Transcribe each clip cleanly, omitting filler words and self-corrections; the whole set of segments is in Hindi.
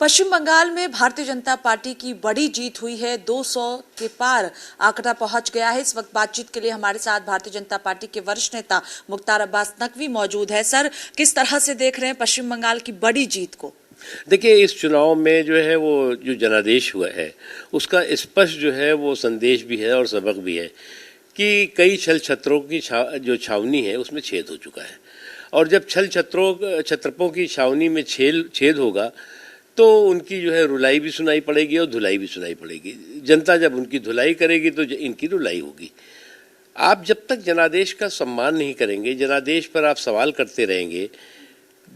पश्चिम बंगाल में भारतीय जनता पार्टी की बड़ी जीत हुई है। 200 के पार आंकड़ा पहुंच गया है। इस वक्त बातचीत के लिए हमारे साथ भारतीय जनता पार्टी के वरिष्ठ नेता मुख्तार अब्बास नकवी मौजूद है। सर, किस तरह से देख रहे हैं पश्चिम बंगाल की बड़ी जीत को? देखिए, इस चुनाव में जो है वो जो जनादेश हुआ है उसका स्पष्ट जो है वो संदेश भी है और सबक भी है कि कई छल छत्रों की जो छावनी है उसमें छेद हो चुका है। और जब छत्रपों की छावनी में छेद होगा तो उनकी जो है रुलाई भी सुनाई पड़ेगी और धुलाई भी सुनाई पड़ेगी। जनता जब उनकी धुलाई करेगी तो इनकी रुलाई होगी। आप जब तक जनादेश का सम्मान नहीं करेंगे, जनादेश पर आप सवाल करते रहेंगे,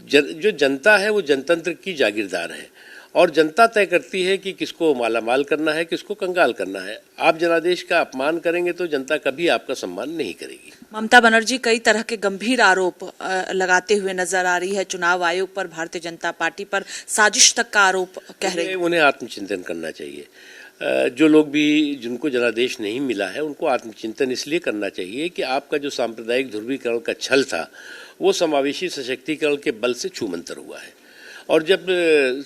जो जनता है वो जनतंत्र की जागीरदार है और जनता तय करती है कि किसको मालामाल करना है, किसको कंगाल करना है। आप जनादेश का अपमान करेंगे तो जनता कभी आपका सम्मान नहीं करेगी। ममता बनर्जी कई तरह के गंभीर आरोप लगाते हुए नजर आ रही है। चुनाव आयोग पर, भारतीय जनता पार्टी पर साजिश तक का आरोप कह रही है। उन्हें आत्मचिंतन करना चाहिए। जो लोग भी जिनको जनादेश नहीं मिला है उनको आत्मचिंतन इसलिए करना चाहिए कि आपका जो सांप्रदायिक ध्रुवीकरण का छल था वो समावेशी सशक्तिकरण के बल से छूमंतर हुआ है। और जब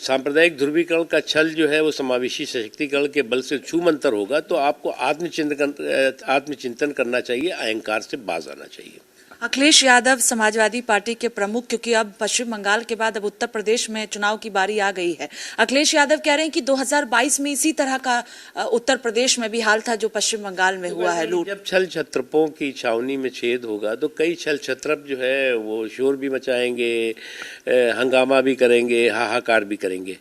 सांप्रदायिक ध्रुवीकरण का छल जो है वो समावेशी सशक्तिकरण के बल से छूमंतर होगा तो आपको आत्मचिंतन करना चाहिए, अहंकार से बाज आना चाहिए। अखिलेश यादव समाजवादी पार्टी के प्रमुख, क्योंकि अब पश्चिम बंगाल के बाद अब उत्तर प्रदेश में चुनाव की बारी आ गई है। अखिलेश यादव कह रहे हैं कि 2022 में इसी तरह का उत्तर प्रदेश में भी हाल था जो पश्चिम बंगाल में हुआ है, लूट। जब छल छत्रपों की छावनी में छेद होगा तो कई छल छत्रप जो है वो शोर भी मचाएंगे, हंगामा भी करेंगे, हाहाकार भी करेंगे।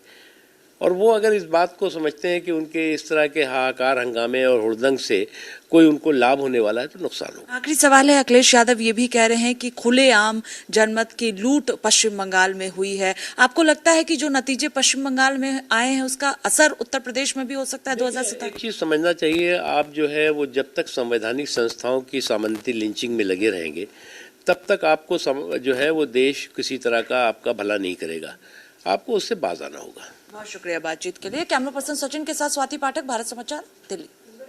और वो अगर इस बात को समझते हैं कि उनके इस तरह के हाहाकार, हंगामे और हुड़दंग से कोई उनको लाभ होने वाला है तो नुकसान होगा। आखिरी सवाल है, अखिलेश यादव ये भी कह रहे हैं कि खुलेआम जनमत की लूट पश्चिम बंगाल में हुई है। आपको लगता है कि जो नतीजे पश्चिम बंगाल में आए हैं उसका असर उत्तर प्रदेश में भी हो सकता है 2017? एक चीज समझना चाहिए, आप जो है वो जब तक संवैधानिक संस्थाओं की सामंती लिंचिंग में लगे रहेंगे तब तक आपको जो है वो देश किसी तरह का आपका भला नहीं करेगा। आपको उससे बाज आना होगा। बहुत शुक्रिया बातचीत के लिए। कैमरा पर्सन सचिन के साथ स्वाति पाठक, भारत समाचार, दिल्ली।